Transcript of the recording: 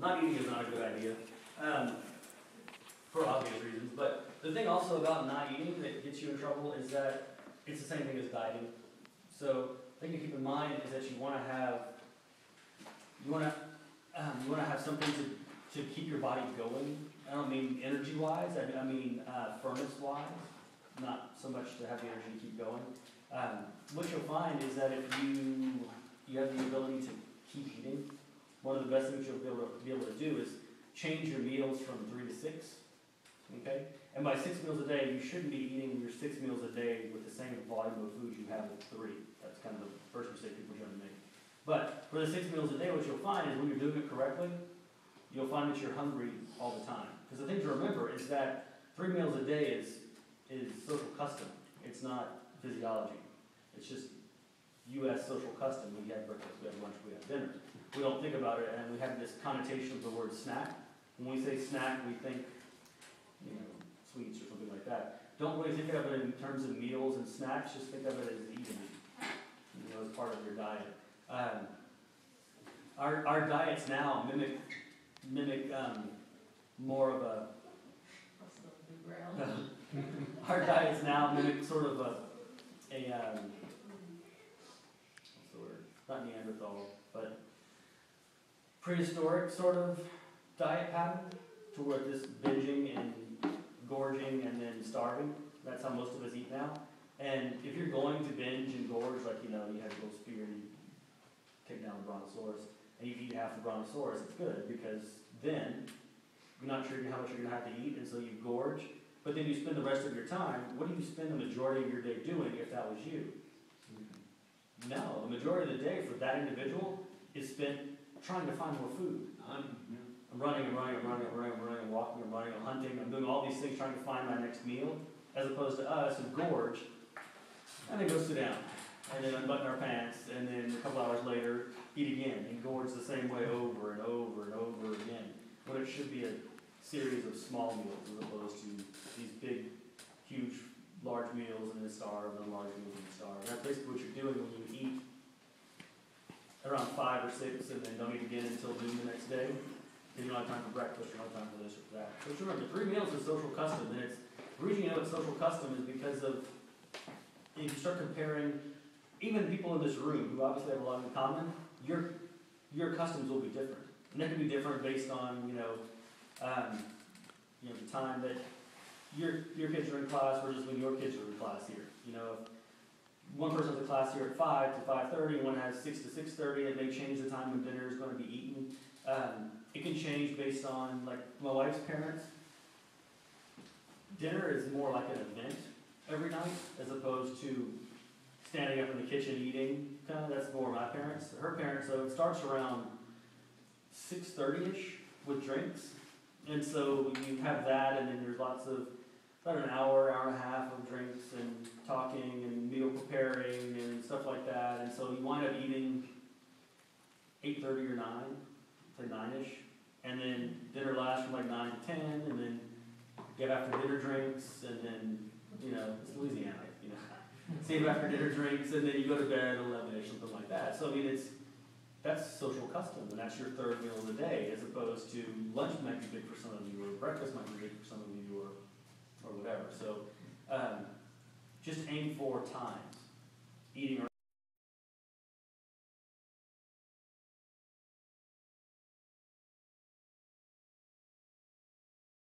not eating is not a good idea, for obvious reasons. But the thing also about not eating that gets you in trouble is that it's the same thing as dieting. So the thing to keep in mind is that you want to have something to keep your body going. I don't mean energy-wise. I mean furnace-wise. Not so much to have the energy to keep going. What you'll find is that if you have the ability to keep eating, one of the best things you'll be able to do is change your meals from 3 to 6. Okay? And by 6 meals a day, you shouldn't be eating your 6 meals a day with the same volume of food you have with 3. That's kind of the first mistake people try to make. But for the 6 meals a day, what you'll find is when you're doing it correctly, you'll find that you're hungry all the time. Because the thing to remember is that 3 meals a day is social custom. It's not physiology. It's just U.S. social custom. We have breakfast, we have lunch, we have dinner. We don't think about it, and we have this connotation of the word snack. When we say snack, we think, sweets or something like that. Don't really think of it in terms of meals and snacks. Just think of it as eating, as part of your diet. Our diets now mimic more of a. Our diets now mimic sort of what's the word? Not Neanderthal, but prehistoric sort of diet pattern, to where this binging and gorging and then starving. That's how most of us eat now. And if you're going to binge and gorge, like you have a little spear and you take down the brontosaurus, and you eat half the brontosaurus, it's good, because then you're not sure how much you're going to have to eat, and so you gorge. But then you spend the rest of your time, what do you spend the majority of your day doing if that was you? No, the majority of the day for that individual is spent trying to find more food. I'm running, I'm walking, I'm running, I'm hunting, I'm doing all these things trying to find my next meal, as opposed to us who gorge, and then go sit down, and then unbutton our pants, and then a couple hours later, eat again, and gorge the same way over and over and over again, when it should be a series of small meals as opposed to these big, huge, large meals and then starve, and then large meals and starve. And that's basically what you're doing when you eat around 5 or 6 and then don't eat again until noon the next day. Because you don't have time for breakfast, you don't have time for this or for that. So just remember, 3 meals is social custom, and it's the reason you know it's social custom is because of, if you start comparing, even people in this room who obviously have a lot in common, your customs will be different. And they can be different based on, the time that your kids are in class versus when your kids are in class here. If one person has a class here at 5 to 5:30, one has 6 to 6:30, and they change the time when dinner is going to be eaten. It can change based on, like, my wife's parents. Dinner is more like an event every night, as opposed to standing up in the kitchen eating. That's more my parents. Her parents, so it starts around 6:30ish with drinks. And so you have that, and then there's lots of, about an hour and a half of drinks and talking and meal preparing and stuff like that. And so you wind up eating 8:30 or 9, say 9ish. And then dinner lasts from like 9 to 10, and then you have after dinner drinks, and then, it's Louisiana, save after dinner drinks, and then you go to bed at 11ish, something like that. So, that's social custom, and that's your 3rd meal of the day, as opposed to lunch might be big for some of you, or breakfast might be big for some of you, or whatever. So, just aim for times. Eating